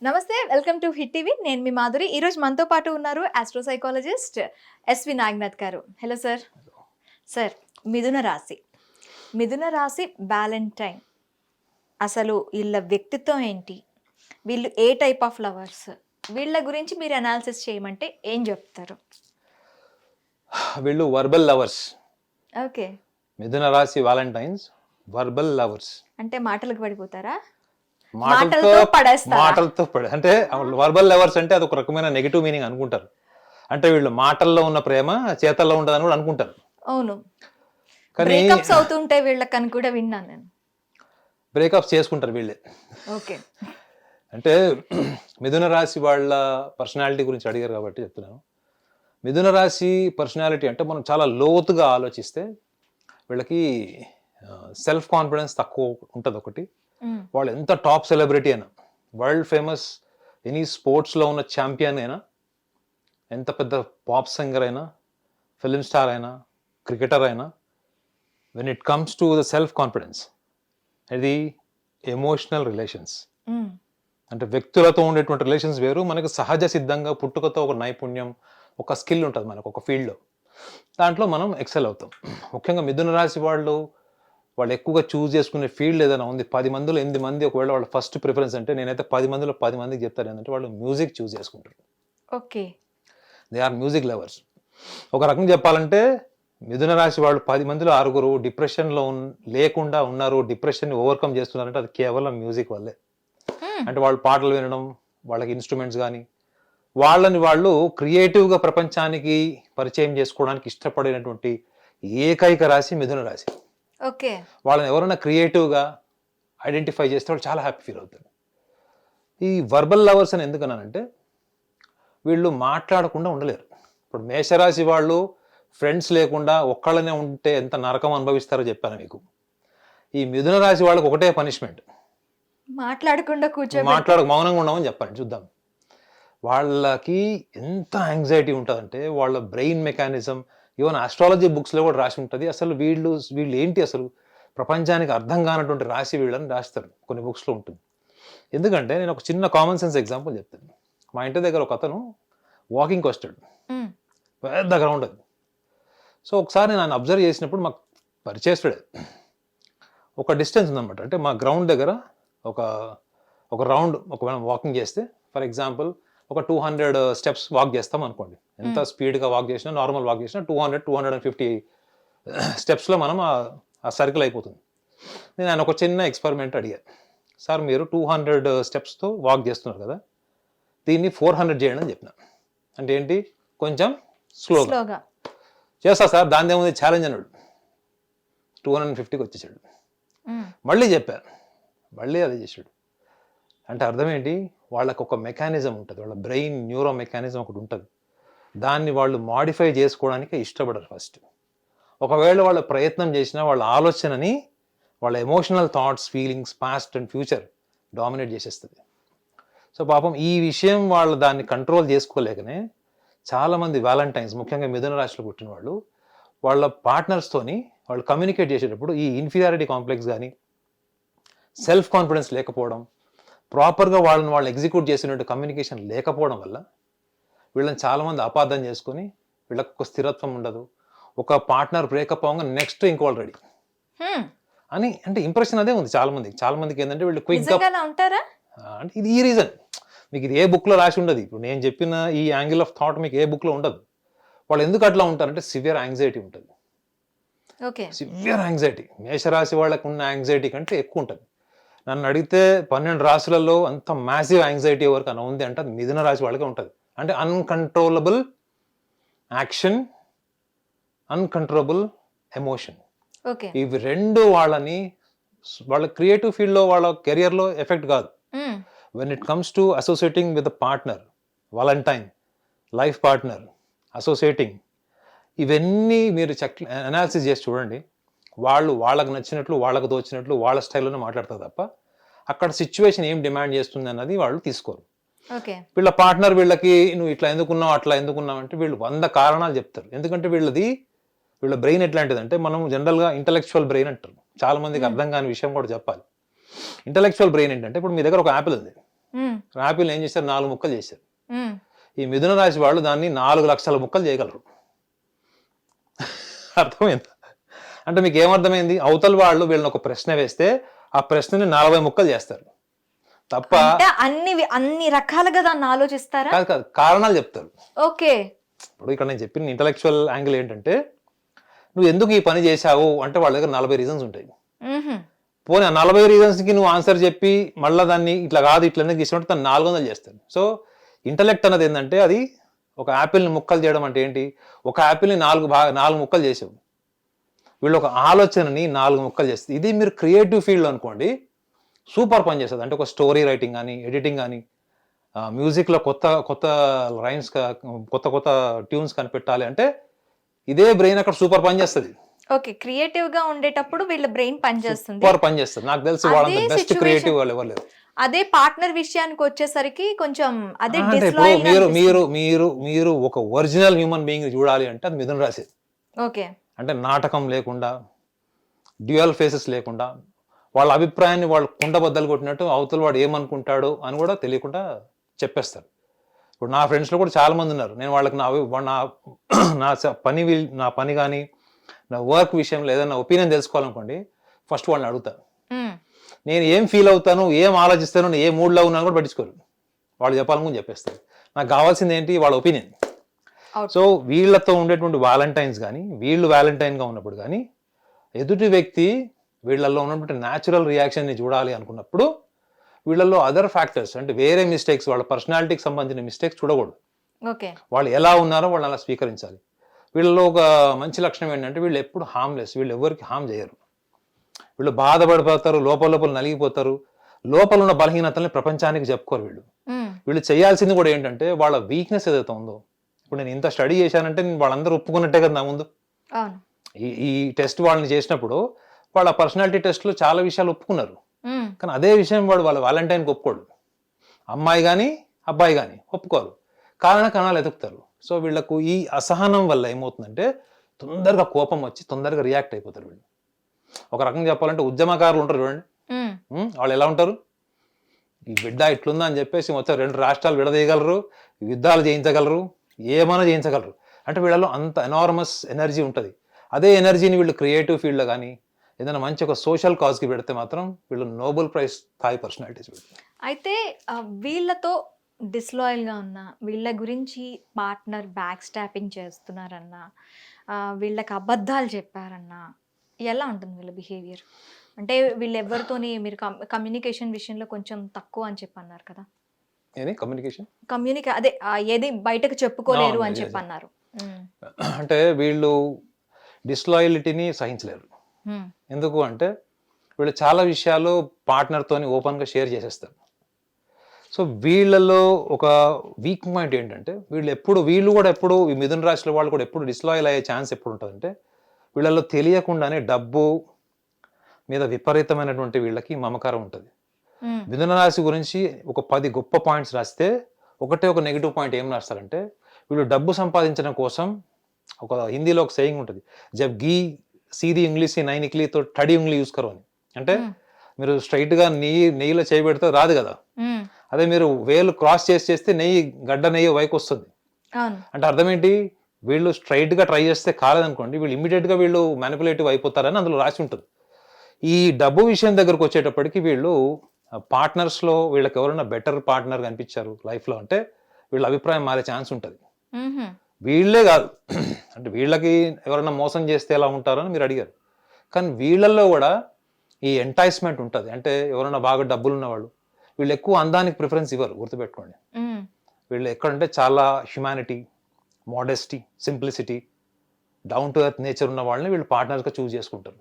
నమస్తే, welcome to hit TV. నేను మీ మాధురి. ఈరోజు మనతో పాటు ఉన్నారు ఆస్ట్రోసైకాలజిస్ట్ ఎస్వి నాగనాథ్ గారు. Hello sir. సార్, మిథున రాశి వ్యాలంటైన్ అసలు వీళ్ళ వ్యక్తిత్వం ఏంటి, వీళ్ళు ఏ టైప్ ఆఫ్ లవర్స్, వీళ్ళ గురించి మీరు అనాలిసిస్ చేయమంటే ఏం చెప్తారు? వీళ్ళు వర్బల్ లవర్స్. ఓకే. మిథున రాశి వాలంటైన్స్ వర్బల్ లవర్స్ అంటే మాటలకు పడిపోతారా? మాటలతో అంటే వర్బల్ లవర్స్ అంటే అది ఒక రకమైన నెగిటివ్ మీనింగ్ అనుకుంటారు. అంటే వీళ్ళు మాటల్లో ఉన్న ప్రేమ చేతల్లో ఉండదని కూడా అనుకుంటారు. అవును, బ్రేకప్స్ అవుతుంటే వీళ్ళకని కూడా విన్నాను నేను. బ్రేకప్స్ చేసుకుంటారు వీళ్ళే. ఓకే. అంటే మిథున రాశి వాళ్ళ పర్సనాలిటీ గురించి అడిగారు కాబట్టి చెప్తున్నాను. మిథున రాశి పర్సనాలిటీ అంటే మనం చాలా లోతుగా ఆలోచిస్తే వీళ్ళకి సెల్ఫ్ కాన్ఫిడెన్స్ తక్కువ ఉంటుంది ఒకటి. వాళ్ళు ఎంత టాప్ సెలబ్రిటీ అయినా, వరల్డ్ ఫేమస్ ఎనీ స్పోర్ట్స్లో ఉన్న ఛాంపియన్ అయినా, ఎంత పెద్ద పాప్ సింగర్ అయినా, ఫిలిం స్టార్ అయినా, క్రికెటర్ అయినా, when it comes to the self confidence, ఇది ఎమోషనల్ రిలేషన్స్. అంటే వ్యక్తులతో ఉండేటువంటి రిలేషన్స్ వేరు, మనకు సహజ సిద్ధంగా పుట్టుకతో ఒక నైపుణ్యం, ఒక స్కిల్ ఉంటుంది మనకు ఒక ఫీల్డ్లో, దాంట్లో మనం ఎక్సెల్ అవుతాం. ముఖ్యంగా మిథున రాశి వాళ్ళు ఎక్కువగా చూస్ చేసుకునే ఫీల్డ్ ఏదైనా ఉంది, 10 మందిలో 8 మంది ఒకవేళ వాళ్ళ ఫస్ట్ ప్రిఫరెన్స్ అంటే, నేనైతే 10 మందిలో 10 మందికి చెప్తాను ఏంటంటే వాళ్ళు మ్యూజిక్ చూస్ చేసుకుంటారు. Okay. They are music lovers. ఒక రకం చెప్పాలంటే మిథున రాశి వాళ్ళు 10 మందిలో 6 డిప్రెషన్లో లేకుండా ఉన్నారు, డిప్రెషన్ని ఓవర్కమ్ చేస్తున్నారంటే అది కేవలం మ్యూజిక్ వల్లే. అంటే వాళ్ళు పాటలు వినడం, వాళ్ళకి ఇన్స్ట్రుమెంట్స్ కానీ, వాళ్ళని వాళ్ళు క్రియేటివ్గా ప్రపంచానికి పరిచయం చేసుకోవడానికి ఇష్టపడినటువంటి ఏకైక రాశి మిథున రాశి. ఓకే. వాళ్ళని ఎవరైనా క్రియేటివ్గా ఐడెంటిఫై చేస్తే వాళ్ళు చాలా హ్యాపీ ఫీల్ అవుతారు. ఈ వర్బల్ లవర్స్ అని ఎందుకన్నానంటే వీళ్ళు మాట్లాడకుండా ఉండలేరు. ఇప్పుడు మేషరాశి వాళ్ళు ఫ్రెండ్స్ లేకుండా ఒక్కళ్ళనే ఉంటే ఎంత నరకం అనుభవిస్తారో చెప్పాను మీకు. ఈ మిథున రాశి వాళ్ళకి ఒకటే పనిష్మెంట్, మౌనంగా ఉండమని చెప్పండి చూద్దాం. వాళ్ళకి ఎంత యాంగ్జైటీ ఉంటుందంటే వాళ్ళ బ్రెయిన్ మెకానిజం, ఈవెన్ ఆస్ట్రాలజీ బుక్స్లో కూడా రాసి ఉంటుంది. అసలు వీళ్ళు ఏంటి అసలు ప్రపంచానికి అర్థం కానటువంటి రాశి వీళ్ళని రాస్తారు, కొన్ని బుక్స్లో ఉంటుంది. ఎందుకంటే నేను ఒక చిన్న కామన్ సెన్స్ ఎగ్జాంపుల్ చెప్తాను. మా ఇంటి దగ్గర ఒక అతను వాకింగ్కి వస్తాడు, పెద్ద గ్రౌండ్ అది. సో ఒకసారి నేను అబ్జర్వ్ చేసినప్పుడు మాకు పరిచయస్తుడే, ఒక డిస్టెన్స్ ఉందన్నమాట. అంటే మా గ్రౌండ్ దగ్గర ఒక రౌండ్ ఒకవేళ వాకింగ్ చేస్తే, ఫర్ ఎగ్జాంపుల్ ఒక 200 స్టెప్స్ వాక్ చేస్తాం అనుకోండి. ఎంత స్పీడ్గా వాక్ చేసినా, నార్మల్ వాక్ చేసినా 200-250 స్టెప్స్లో మనం ఆ సర్కిల్ అయిపోతుంది. నేను ఆయన ఒక చిన్న ఎక్స్పెరిమెంట్ అడిగాను, సార్ మీరు 200 స్టెప్స్తో వాక్ చేస్తున్నారు కదా, దీన్ని 400 చేయండి అని చెప్పిన. అంటే ఏంటి, కొంచెం స్లోగా చేస్తా సార్, దాని ఏముంది ఛాలెంజ్ అన్నాడు. 250కి వచ్చేసాడు. మళ్ళీ చెప్పాను, మళ్ళీ అదే చేసాడు. అంటే అర్థం ఏంటి, వాళ్ళకు ఒక మెకానిజం ఉంటుంది, వాళ్ళ బ్రెయిన్ న్యూరో మెకానిజం ఒకటి ఉంటుంది. దాన్ని వాళ్ళు మాడిఫై చేసుకోవడానికి ఇష్టపడరు ఫస్ట్. ఒకవేళ వాళ్ళ ప్రయత్నం చేసినా వాళ్ళ ఆలోచనని, వాళ్ళ emotional thoughts, feelings, past and future dominate చేసేస్తుంది. సో పాపం ఈ విషయం వాళ్ళు దాన్ని కంట్రోల్ చేసుకోలేకనే చాలామంది వ్యాలంటైన్స్, ముఖ్యంగా మిథున రాశిలో పుట్టిన వాళ్ళు, వాళ్ళ పార్ట్నర్స్తోని వాళ్ళు కమ్యూనికేట్ చేసేటప్పుడు ఈ ఇన్ఫీరియారిటీ కాంప్లెక్స్ కానీ, సెల్ఫ్ కాన్ఫిడెన్స్ లేకపోవడం, ప్రాపర్గా వాళ్ళు ఎగ్జిక్యూట్ చేసినట్టు కమ్యూనికేషన్ లేకపోవడం వల్ల వీళ్ళని చాలామంది అపార్థం చేసుకుని, వీళ్ళకి ఒక స్థిరత్వం ఉండదు, ఒక పార్ట్నర్ బ్రేకప్ అవ్వగా నెక్స్ట్ ఇంకోళ్ళు రెడీ అని, అంటే ఇంప్రెషన్ అదే ఉంది చాలామందికి ఏంటంటే వీళ్ళు క్విక్గా ఉంటారా అంటే ఇది ఈ రీజన్. మీకు ఇది ఏ బుక్లో రాసి ఉండదు, ఇప్పుడు నేను చెప్పిన ఈ యాంగిల్ ఆఫ్ థాట్ మీకు ఏ బుక్లో ఉండదు. వాళ్ళు ఎందుకు అట్లా ఉంటారంటే సివియర్ యాంగ్జైటీ ఉంటుంది. సివియర్ యాంగ్జైటీ మేషరాశి వాళ్ళకు ఉన్న యాంగ్జైటీ కంటే ఎక్కువ ఉంటుంది. నన్ను అడిగితే 12 రాశులలో అంత మ్యాసివ్ యాంగ్జైటీ ఎవరికి అన్న ఉంది అంటే అది మిథున రాశి వాళ్ళకే ఉంటుంది. అంటే అన్కంట్రోలబుల్ యాక్షన్, అన్కంట్రోలబుల్ ఎమోషన్, ఇవి రెండు వాళ్ళ క్రియేటివ్ ఫీల్డ్లో, వాళ్ళ కెరియర్లో ఎఫెక్ట్ కాదు. When it comes to associating with partner, Valentine, life partner, associating, ఇవన్నీ మీరు అనాలిసిస్ చేసి చూడండి. వాళ్ళకు నచ్చినట్లు, వాళ్ళకు దోచినట్లు, వాళ్ళ స్టైల్లోనే మాట్లాడతారు తప్ప అక్కడ సిచ్యువేషన్ ఏం డిమాండ్ చేస్తుంది అన్నది వాళ్ళు తీసుకోరు. వీళ్ళ పార్ట్నర్ వీళ్ళకి నువ్వు ఇట్లా ఎందుకున్నావు, అట్లా ఎందుకున్నావు అంటే వీళ్ళు 100 కారణాలు చెప్తారు. ఎందుకంటే వీళ్ళ బ్రెయిన్ ఎట్లాంటిదంటే, మనం జనరల్గా ఇంటలెక్చువల్ బ్రెయిన్ అంటారు. చాలా మందికి అర్థం కాని విషయం కూడా చెప్పాలి. ఇంటలెక్చువల్ బ్రెయిన్ ఏంటంటే, ఇప్పుడు మీ దగ్గర ఒక యాపిల్ ఉంది, యాపిల్ ఏం చేశారు, 4 ముక్కలు చేశారు. ఈ మిథున రాశి వాళ్ళు దాన్ని 4 లక్షల ముక్కలు చేయగలరు. అర్థమైంది? అంటే మీకు ఏమర్థమైంది? అవతల వాళ్ళు వీళ్ళని ఒక ప్రశ్న వేస్తే ఆ ప్రశ్నని 40 ముక్కలు చేస్తారు తప్ప అన్ని రకాలుగా దాన్ని ఆలోచిస్తారా? కాదు కాదు, కారణాలు చెప్తారు. ఓకే, ఇప్పుడు ఇక్కడ నేను చెప్పిన ఇంటలెక్చువల్ యాంగిల్ ఏంటంటే, నువ్వు ఎందుకు ఈ పని చేశావు అంటే వాళ్ళ దగ్గర 40 రీజన్స్ ఉంటాయి. పోనీ ఆ 40 రీజన్స్కి నువ్వు ఆన్సర్ చెప్పి మళ్ళీ దాన్ని ఇట్లా కాదు ఇట్లా ఎందుకు చేసినట్టు తను 400 చేస్తాడు. సో ఇంటలెక్ట్ అన్నది ఏంటంటే, అది ఒక యాపిల్ని ముక్కలు చేయడం అంటే ఏంటి, ఒక యాపిల్ని 4 ముక్కలు చేసావు, వీళ్ళు ఒక ఆలోచనని 4 ముక్కలు చేస్తుంది. ఇది మీరు క్రియేటివ్ ఫీల్డ్ అనుకోండి, సూపర్ పని చేస్తుంది. అంటే ఒక స్టోరీ రైటింగ్ కానీ, ఎడిటింగ్ కానీ, మ్యూజిక్లో కొత్త కొత్త రైమ్స్, కొత్త కొత్త ట్యూన్స్ కనిపెట్టాలి అంటే ఇదే బ్రెయిన్ అక్కడ సూపర్ పని చేస్తుంది. ఓకే, క్రియేటివ్ గా ఉండేటప్పుడు వీళ్ళ బ్రెయిన్ పనిచేస్తుంది, సూపర్ పని చేస్తుంది. నాకు తెలిసి వాళ్ళంత బెస్ట్ క్రియేటివ్ వాళ్ళు ఎవరు లేరు. అదే పార్ట్నర్ విషయానికి వచ్చేసరికి కొంచెం అదే అంటే ఇప్పుడు మీరు మీరు మీరు మీరు ఒక ఒరిజినల్ హ్యూమన్ బీయింగ్ చూడాలి అంటే అది మిథున రాశి. ఓకే, అంటే నాటకం లేకుండా, డ్యూయల్ ఫేసెస్ లేకుండా, వాళ్ళ అభిప్రాయాన్ని వాళ్ళు కుండబద్దలు కొట్టినట్టు అవతల వాడు ఏమనుకుంటాడు అని కూడా తెలియకుండా చెప్పేస్తారు. ఇప్పుడు నా ఫ్రెండ్స్లో కూడా చాలా మంది ఉన్నారు. నేను వాళ్ళకి నా పని కానీ నా వర్క్ విషయంలో ఏదైనా ఒపీనియన్ తెలుసుకోవాలనుకోండి, ఫస్ట్ వాళ్ళని అడుగుతాను. నేను ఏం ఫీల్ అవుతాను, ఏం ఆలోచిస్తాను, నేను ఏ మూడ్లో ఉన్నాను కూడా పట్టించుకోరు. వాళ్ళు చెప్పాలని చెప్పేస్తారు. నాకు కావాల్సింది ఏంటి, వాళ్ళ ఒపీనియన్. సో వీళ్ళతో ఉండేటువంటి వ్యాలంటైన్స్ కానీ, వీళ్ళు వ్యాలంటైన్గా ఉన్నప్పుడు కానీ, ఎదుటి వ్యక్తి వీళ్ళల్లో ఉన్నటువంటి న్యాచురల్ రియాక్షన్ని చూడాలి అనుకున్నప్పుడు వీళ్ళల్లో అదర్ ఫ్యాక్టర్స్ అంటే వేరే మిస్టేక్స్, వాళ్ళ పర్సనాలిటీకి సంబంధించిన మిస్టేక్స్ చూడకూడదు. ఓకే, వాళ్ళు ఎలా ఉన్నారో వాళ్ళని అలా స్వీకరించాలి. వీళ్ళలో ఒక మంచి లక్షణం ఏంటంటే, వీళ్ళు ఎప్పుడు హార్మ్లెస్, వీళ్ళు ఎవరికి హార్మ్ చేయరు. వీళ్ళు బాధపడిపోతారు, లోపల నలిగిపోతారు, లోపల ఉన్న బలహీనతల్ని ప్రపంచానికి చెప్పుకోరు. వీళ్ళు చేయాల్సింది కూడా ఏంటంటే, వాళ్ళ వీక్నెస్ ఏదైతే ఉందో, ఇప్పుడు నేను ఇంత స్టడీ చేశానంటే నేను వాళ్ళందరూ ఒప్పుకున్నట్టే కదా నా ముందు. ఈ టెస్ట్ వాళ్ళని చేసినప్పుడు వాళ్ళ పర్సనాలిటీ టెస్ట్లో చాలా విషయాలు ఒప్పుకున్నారు. కానీ అదే విషయం వాళ్ళ వాలంటైన్కి ఒప్పుకోడు. అమ్మాయి కానీ అబ్బాయి కానీ ఒప్పుకోరు, కణాలు ఎదుగుతారు. సో వీళ్ళకు ఈ అసహనం వల్ల ఏమవుతుందంటే తొందరగా కోపం వచ్చి తొందరగా రియాక్ట్ అయిపోతారు. వీళ్ళు ఒక రకంగా చెప్పాలంటే ఉద్యమకారులు ఉంటారు చూడండి, వాళ్ళు ఎలా ఉంటారు, ఈ బిడ్డ ఇట్లుందా అని చెప్పేసి మొత్తం 2 రాష్ట్రాలు విడదీయగలరు, యుద్ధాలు చేయించగలరు, ఏమైనా చేయించగలరు. అంటే వీళ్ళలో అంత ఎనార్మస్ ఎనర్జీ ఉంటుంది. అదే ఎనర్జీని వీళ్ళు క్రియేటివ్ ఫీల్డ్లో కానీ ఏదైనా మంచి ఒక సోషల్ కాజ్కి పెడితే మాత్రం వీళ్ళు నోబెల్ ప్రైజ్ స్థాయి పర్సనాలిటీస్. అయితే వీళ్ళతో డిస్లాయల్గా ఉన్న వీళ్ళ గురించి పార్ట్నర్ బ్యాక్ స్టాపింగ్ చేస్తున్నారన్నా, వీళ్ళకి అబద్ధాలు చెప్పారన్నా ఎలా ఉంటుంది వీళ్ళ బిహేవియర్? అంటే వీళ్ళు ఎవరితోని మీరు కమ్యూనికేషన్ విషయంలో కొంచెం తక్కువ అని చెప్పన్నారు కదా, అదే ఏది బయటకు చెప్పుకోలేరు అని చెప్పన్నారు. అంటే వీళ్ళు డిస్లాయలిటీని సహించలేరు. ఎందుకు అంటే వీళ్ళు చాలా విషయాలు పార్ట్నర్తోని ఓపెన్గా షేర్ చేసేస్తారు. సో వీళ్ళలో ఒక వీక్ పాయింట్ ఏంటంటే, వీళ్ళు కూడా ఎప్పుడు ఈ మిథున రాశిలో వాళ్ళు కూడా ఎప్పుడు డిస్లాయల్ అయ్యే ఛాన్స్ ఎప్పుడు ఉంటుందంటే, వీళ్ళలో తెలియకుండానే డబ్బు మీద విపరీతమైనటువంటి వీళ్ళకి మమకారం ఉంటుంది. మిథున రాశి గురించి ఒక 10 గొప్ప పాయింట్స్ రాస్తే ఒక నెగిటివ్ పాయింట్ ఏం రాస్తారంటే, వీళ్ళు డబ్బు సంపాదించడం కోసం, ఒక హిందీలో ఒక సేయింగ్ ఉంటుంది, జబ్ గీ సీది ఇంగ్లీష్ నై నిక్లీ తో టడి ఉంగ్లీ యూస్ కరో అని. అంటే మీరు స్ట్రైట్ గా నెయ్యిలో చేయబెడితే రాదు కదా, అదే మీరు వేలు క్రాస్ చేస్తే గడ్డ నెయ్యి వైపు వస్తుంది. అంటే అర్థం ఏంటి, వీళ్ళు స్ట్రైట్ గా ట్రై చేస్తే కాలేదనుకోండి, వీళ్ళు ఇమ్మీడియట్ గా వీళ్ళు మ్యానిపులేటివ్ అయిపోతారని అందులో రాసి ఉంటుంది. ఈ డబ్బు విషయం దగ్గరకు వచ్చేటప్పటికి వీళ్ళు పార్ట్నర్స్ లో వీళ్ళకి ఎవరైనా బెటర్ పార్ట్నర్ కనిపించారు లైఫ్ లో అంటే వీళ్ళ అభిప్రాయం మారే ఛాన్స్ ఉంటుంది. వీళ్ళే కాదు, అంటే వీళ్ళకి ఎవరైనా మోసం చేస్తే ఎలా ఉంటారని మీరు అడిగారు, కానీ వీళ్ళల్లో కూడా ఈ ఎంటైస్మెంట్ ఉంటుంది. అంటే ఎవరైనా బాగా డబ్బులు ఉన్నవాళ్ళు వీళ్ళు ఎక్కువ అందానికి ప్రిఫరెన్స్ ఇవ్వరు, గుర్తుపెట్టుకోండి. వీళ్ళు ఎక్కడంటే చాలా humanity, modesty, simplicity, down to earth nature ఉన్న వాళ్ళని వీళ్ళు పార్ట్నర్స్గా చూస్ చేసుకుంటారు.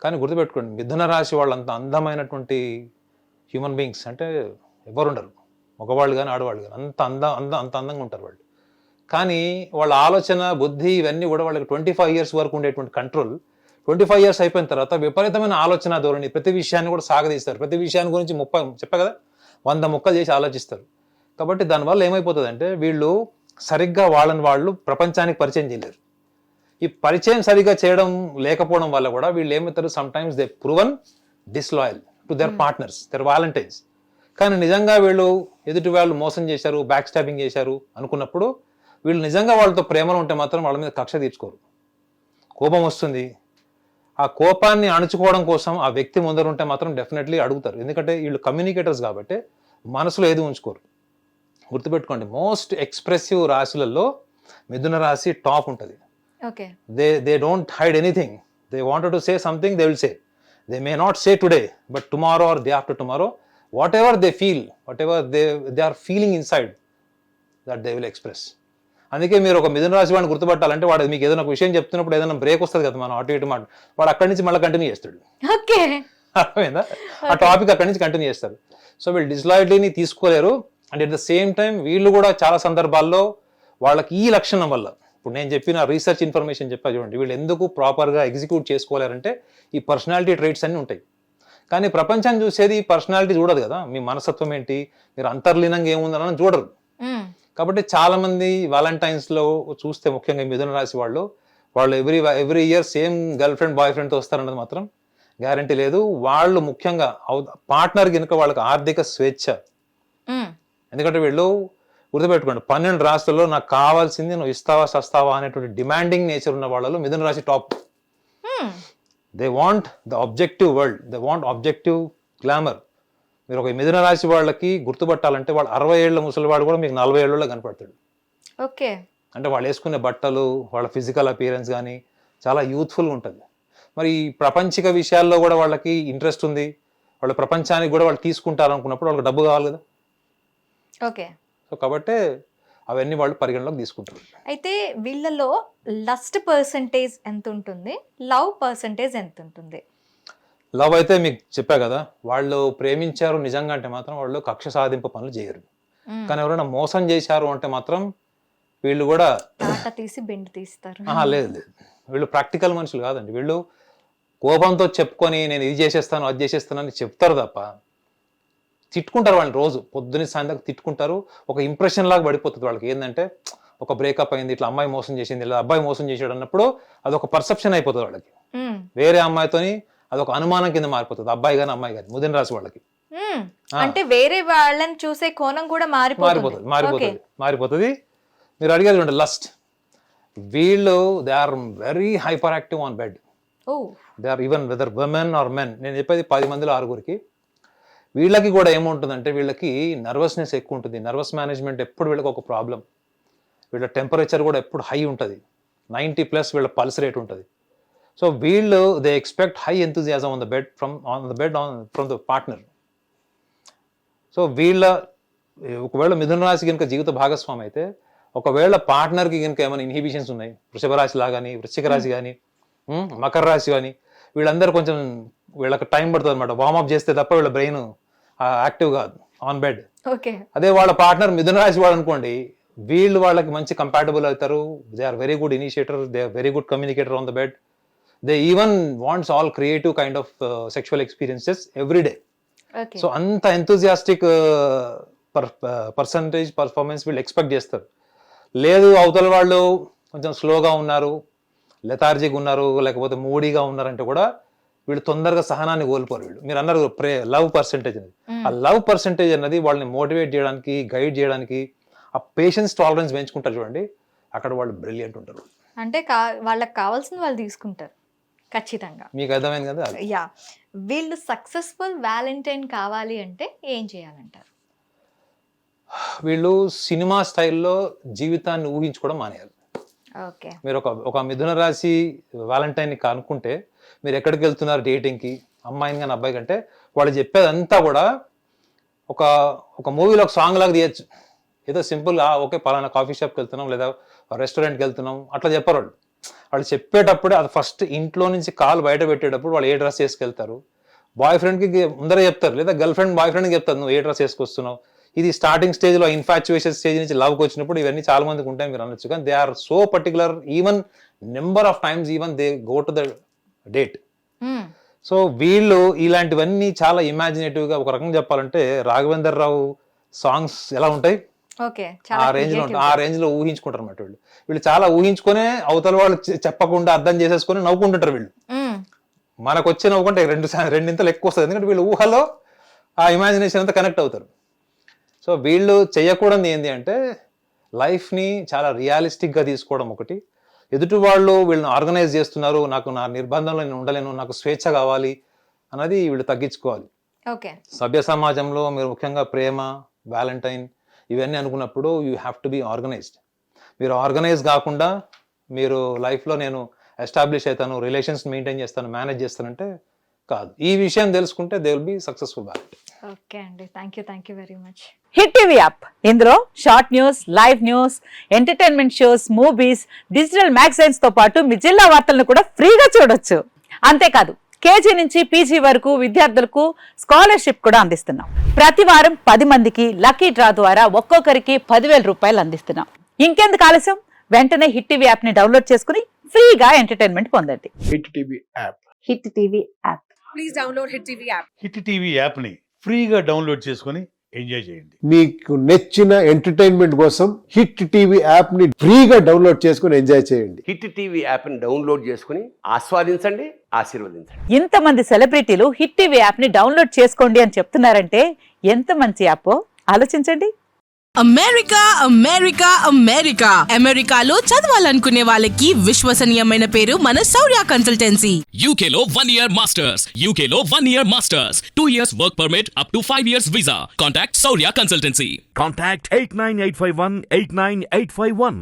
కానీ గుర్తుపెట్టుకోండి, మిథున రాశి వాళ్ళు అంత అందమైనటువంటి హ్యూమన్ బీయింగ్స్ అంటే ఎవరు ఉండరు, మగవాళ్ళు కానీ ఆడవాళ్ళు కానీ అంత అందంగా ఉంటారు వాళ్ళు. కానీ వాళ్ళ ఆలోచన, బుద్ధి ఇవన్నీ కూడా వాళ్ళకి 25 years వరకు ఉండేటువంటి కంట్రోల్ 25 years అయిపోయిన తర్వాత విపరీతమైన ఆలోచన ధోరణి, ప్రతి విషయాన్ని కూడా సాగదీస్తారు. ప్రతి విషయాన్ని గురించి 30 చెప్పా కదా 100 ముక్కలు చేసి ఆలోచిస్తారు. కాబట్టి దానివల్ల ఏమైపోతుంది అంటే వీళ్ళు సరిగ్గా వాళ్ళు ప్రపంచానికి పరిచయం చేయలేరు. ఈ పరిచయం సరిగ్గా చేయడం లేకపోవడం వల్ల కూడా వీళ్ళు ఏమవుతారు, sometimes they proven disloyal to their partners, their valentines. కానీ నిజంగా వీళ్ళు ఎదుటి వాళ్ళు మోసం చేశారు, బ్యాక్ స్టాబింగ్ చేశారు అనుకున్నప్పుడు వీళ్ళు నిజంగా వాళ్ళతో ప్రేమలో ఉంటే మాత్రం వాళ్ళ మీద కక్ష తీర్చుకోరు. కోపం వస్తుంది, ఆ కోపాన్ని అణుచుకోవడం కోసం ఆ వ్యక్తి ముందర ఉంటే మాత్రం డెఫినెట్లీ అడుగుతారు. ఎందుకంటే వీళ్ళు కమ్యూనికేటర్స్ కాబట్టి మనసులో ఏది ఉంచుకోరు. గుర్తుపెట్టుకోండి, మోస్ట్ ఎక్స్ప్రెసివ్ రాశులలో మిథున రాశి టాప్ ఉంటుంది. Okay. They don't hide anything. They wanted to say something, they will say. They may not say today, but tomorrow or day after tomorrow, whatever they feel, whatever they are feeling inside, that they will express. అందుకే మీరు ఒక మిథున రాశి వాడిని గుర్తుపట్టాలంటే వాడు మీకు ఏదైనా ఒక విషయం చెప్తున్నప్పుడు ఏదైనా బ్రేక్ వస్తుంది కదా, మనం అటు ఇటు మాట, వాడు అక్కడి నుంచి మళ్ళీ కంటిన్యూ చేస్తాడు. ఓకే. అర్థమైందా? ఆ టాపిక్ అక్కడి నుంచి కంటిన్యూ చేస్తారు. సో వీళ్ళు డిస్లాయిడ్లీని తీసుకోలేరు. And at the same time వీళ్ళు కూడా చాలా సందర్భాల్లో వాళ్ళకి ఈ లక్షణం వల్ల, ఇప్పుడు నేను చెప్పిన రీసెర్చ్ ఇన్ఫర్మేషన్ చెప్పా చూడండి, వీళ్ళు ఎందుకు ప్రాపర్గా ఎగ్జిక్యూట్ చేసుకోలేరంటే ఈ పర్సనాలిటీ ట్రైట్స్ అన్నీ ఉంటాయి. కానీ ప్రపంచాన్ని చూసేది ఈ పర్సనాలిటీ చూడదు కదా, మీ మనస్తత్వం ఏంటి, మీరు అంతర్లీనంగా ఏముందని చూడరు. కాబట్టి చాలా మంది వాలంటైన్స్లో చూస్తే ముఖ్యంగా మిథున రాశి వాళ్ళు every year same girl friend boy ఫ్రెండ్తో వస్తారన్నది మాత్రం గ్యారంటీ లేదు. వాళ్ళు ముఖ్యంగా పార్ట్నర్ కనుక వాళ్ళకి ఆర్థిక స్వేచ్ఛ, ఎందుకంటే వీళ్ళు గుర్తుపెట్టుకోండి 12 రాష్ట్రాల్లో నాకు కావాల్సింది నువ్వు ఇస్తావా సస్తావా అనేటువంటి డిమాండింగ్ నేచర్ ఉన్న వాళ్ళలో మిథున రాశి top. They want the objective world, they want objective glamour. మీరు ఒక మిథున రాశి వాళ్ళకి గుర్తుపట్టాలంటే వాళ్ళు 60 ఏళ్ల ముసలివాడు కూడా మీకు 40 ఏళ్ళలో కనపడతాడు. ఓకే. అంటే వాళ్ళు వేసుకునే బట్టలు, వాళ్ళ ఫిజికల్ అపియరెన్స్ కానీ చాలా యూత్ఫుల్గా ఉంటుంది. మరి ఈ ప్రపంచిక విషయాల్లో కూడా వాళ్ళకి ఇంట్రెస్ట్ ఉంది, వాళ్ళ ప్రపంచానికి కూడా వాళ్ళు తీసుకుంటారు అనుకున్నప్పుడు వాళ్ళకి డబ్బు కావాలి కదా. ఓకే. సో కాబట్టి అవన్నీ వాళ్ళు పరిగణలోకి తీసుకుంటారు. అయితే వీళ్ళలో లస్ట్ పర్సంటేజ్ ఎంత ఉంటుంది, లవ్ పర్సంటేజ్ ఎంత ఉంటుంది? లవ్ అయితే మీకు చెప్పా కదా, వాళ్ళు ప్రేమించారు నిజంగా అంటే మాత్రం వాళ్ళు కక్ష సాధింపు పనులు చేయరు. కానీ ఎవరైనా మోసం చేశారు అంటే మాత్రం వీళ్ళు కూడా తాట తీసి బెండ్ తీస్తారు. లేదు లేదు, వీళ్ళు ప్రాక్టికల్ మనుషులు కాదండి. వీళ్ళు కోపంతో చెప్పుకొని నేను ఇది చేసేస్తాను అది చేసేస్తాను అని చెప్తారు తప్ప తిట్టుకుంటారు. వాళ్ళని రోజు పొద్దున్న సాయంత్రం తిట్టుకుంటారు. ఒక ఇంప్రెషన్ లాగా పడిపోతుంది వాళ్ళకి. ఏంటంటే ఒక బ్రేకప్ అయింది, ఇట్లా అమ్మాయి మోసం చేసింది, ఇలా అబ్బాయి మోసం చేసాడు అన్నప్పుడు అదొక పర్సెప్షన్ అయిపోతుంది వాళ్ళకి. వేరే అమ్మాయితోని అదొక అనుమానం కింద మారిపోతుంది, అబ్బాయి కానీ అమ్మాయి కానీ, మిథున రాశి వాళ్ళకి. అంటే వేరే వాళ్ళని చూసే కోణం కూడా మారిపోతుంది. మీరు అడిగేది చూడండి లస్ట్. వీళ్ళు they are very hyper active on bed. They are even whether women or men. నేను చెప్పేది 10 మందిలో 6గురికి. వీళ్ళకి కూడా ఏముంటుందంటే వీళ్ళకి నర్వస్నెస్ ఎక్కువ ఉంటుంది. నర్వస్ మేనేజ్మెంట్ ఎప్పుడు వీళ్ళకి ఒక ప్రాబ్లం. వీళ్ళ టెంపరేచర్ కూడా ఎప్పుడు హై ఉంటుంది, 90+ వీళ్ళ పల్స్ రేట్ ఉంటుంది. సో వీళ్ళు they expect high enthusiasm on the bed from the partner. So వీళ్ళ ఒకవేళ మిథున రాశి కనుక జీవిత భాగస్వామి అయితే, ఒకవేళ పార్ట్నర్కి కనుక ఏమైనా ఇన్హిబిషన్స్ ఉన్నాయి, వృషభ రాశి లాగా కానీ, వృశ్చిక రాశి కానీ, మకర రాశి కానీ, వీళ్ళందరూ కొంచెం వీళ్ళకి టైం పడుతుంది అనమాట. వార్మప్ చేస్తే తప్ప వీళ్ళ బ్రెయిన్ యాక్టివ్ కాదు ఆన్ బెడ్. అదే వాళ్ళ పార్ట్నర్ మిథున రాశి వాడు అనుకోండి, వీళ్ళు వాళ్ళకి మంచి కంపాటబుల్ అవుతారు. They are very good initiator, they are very good communicator on the bed. They even wants all creative kind of sexual experiences every day. So అంత ఎంతూజియాస్టిక్ పర్సంటేజ్ పర్ఫార్మెన్స్ వీళ్ళు ఎక్స్పెక్ట్ చేస్తారు. లేదు అవతల వాళ్ళు కొంచెం స్లోగా ఉన్నారు, లెథార్జిక్ ఉన్నారు, లేకపోతే మూడీగా ఉన్నారంటే కూడా వీళ్ళు తొందరగా సహనాన్ని కోల్పోరు. వీళ్ళు మీరు అన్నారు లవ్ పర్సంటేజ్ అనేది, ఆ లవ్ పర్సంటేజ్ అన్నది వాళ్ళని మోటివేట్ చేయడానికి, గైడ్ చేయడానికి, ఆ పేషెన్స్ టాలరెన్స్ పెంచుకుంటారు చూడండి, అక్కడ వాళ్ళు బ్రిలియంట్ ఉంటారు. అంటే వాళ్ళకి కావాల్సింది వాళ్ళు తీసుకుంటారు ఖచ్చితంగా. మీకు అర్థమైంది కదా? యా. వీళ్ళు సక్సెస్ఫుల్ వ్యాలంటైన్ కావాలి అంటే ఏం చేయాలంటారు? వీళ్ళు సినిమా స్టైల్లో జీవితాన్ని ఊహించుకోవడం మానేయాలి. ఓకే. మీరు ఒక మిథున రాశి వ్యాలంటైన్ని కనుక్కుంటే మీరు ఎక్కడికి వెళ్తున్నారు డేటింగ్కి, అమ్మాయిని కానీ అబ్బాయి కంటే వాళ్ళు చెప్పేదంతా కూడా ఒక మూవీలో ఒక సాంగ్ లాగా తీయచ్చు. ఏదో సింపుల్ ఓకే పలానా కాఫీ షాప్కి వెళ్తున్నాం లేదా రెస్టారెంట్కి వెళ్తున్నాం అట్లా చెప్పరు వాళ్ళు. వాళ్ళు చెప్పేటప్పుడే అది ఫస్ట్ ఇంట్లో నుంచి కాలు బయట పెట్టేటప్పుడు వాళ్ళు ఏ డ్రెస్ వేసుకెళ్తారు, బాయ్ ఫ్రెండ్కి ముందరే చెప్తారు, లేదా గర్ల్ ఫ్రెండ్ బాయ్ ఫ్రెండ్కి చెప్తారు నువ్వు ఏ డ్రెస్ వేసుకొస్తున్నావు. ఇది స్టార్టింగ్ స్టేజ్లో ఇన్ఫాచ్యుయేషన్ స్టేజ్ నుంచి లవ్కి వచ్చినప్పుడు ఇవన్నీ చాలా మందికి ఉంటాయి మీరు అనొచ్చు. కానీ they are so particular, even number of times even they go to the date. So వీళ్ళు ఇలాంటివన్నీ చాలా ఇమాజినేటివ్ గా, ఒక రకంగా చెప్పాలంటే రాఘవేందర్ రావు సాంగ్స్ ఎలా ఉంటాయి ఆ రేంజ్ లో ఊహించుకుంటారు అన్నమాట. వీళ్ళు చాలా ఊహించుకునే అవతల వాళ్ళు చెప్పకుండా అర్థం చేసేసుకొని నవ్వుకుంటుంటారు. వీళ్ళు మనకు వచ్చే నవ్వుకుంటే రెండింతలు ఎక్కువ వస్తుంది. ఎందుకంటే వీళ్ళు ఊహలో ఆ ఇమాజినేషన్ అంతా కనెక్ట్ అవుతారు. సో వీళ్ళు చేయకూడదు ఏంటి అంటే లైఫ్ని చాలా రియలిస్టిక్గా తీసుకోవడం ఒకటి. ఎదుటి వాళ్ళు వీళ్ళని ఆర్గనైజ్ చేస్తున్నారు, నాకు నా నిర్బంధంలో నేను ఉండలేను, నాకు స్వేచ్ఛ కావాలి అన్నది వీళ్ళు తగ్గించుకోవాలి. ఓకే. సభ్య సమాజంలో మీరు ముఖ్యంగా ప్రేమ, వ్యాలంటైన్ ఇవన్నీ అనుకున్నప్పుడు you have to be organised. మీరు ఆర్గనైజ్ కాకుండా మీరు లైఫ్లో నేను ఎస్టాబ్లిష్ అవుతాను, రిలేషన్స్ మెయింటైన్ చేస్తాను, మేనేజ్ చేస్తానంటే కాదు. ఈ విషయం తెలుసుకుంటే they will be successful back. Okay అండి, thank you very much. Hit TV app, ఇందులో short news, live news, entertainment shows, movies, digital magazines తో పాటు మీ జిల్లా వార్తలను కూడా ఫ్రీగా చూడొచ్చు. అంతేకాదు కేజీ నుంచి పీజీ వరకు విద్యార్థులకు స్కాలర్షిప్ కూడా అందిస్తున్నాం. ప్రతి వారం 10 మందికి లక్కీ డ్రా ద్వారా ఒక్కొక్కరికి 10,000 రూపాయలు అందిస్తున్నాం. ఇంకెందుకు ఆలస్యం, వెంటనే హిట్ టీవీ యాప్ ని డౌన్లోడ్ చేసుకుని ఫ్రీగా ఎంటర్టైన్మెంట్ పొందండి. Hit TV app. Hit TV app. Please download Hit TV app. Hit TV యాప్ని ఫ్రీగా డౌన్లోడ్ చేసుకొని ఎంజాయ్ చేయండి. మీకు నచ్చిన ఎంటర్టైన్మెంట్ కోసం హిట్ టీవీ యాప్ ని ఫ్రీగా డౌన్లోడ్ చేసుకుని ఎంజాయ్ చేయండి. హిట్ టీవీ యాప్ని డౌన్లోడ్ చేసుకుని ఆస్వాదించండి, ఆశీర్వదించండి. ఇంతమంది సెలబ్రిటీలు హిట్ టీవీ యాప్ ని డౌన్లోడ్ చేసుకోండి అని చెప్తున్నారంటే ఎంత మంచి యాప్ ఆలోచించండి. అమెరికా అమెరికా అమెరికా అమెరికాలో చదవాలనుకునే వాళ్ళకి విశ్వసనీయమైన పేరు మన శౌర్య కన్సల్టెన్సీ. UK లో 1 year masters. UK లో 1 year masters. 2 years work permit up to 5 years visa. Contact Saurya Consultancy. Contact 89851 89851.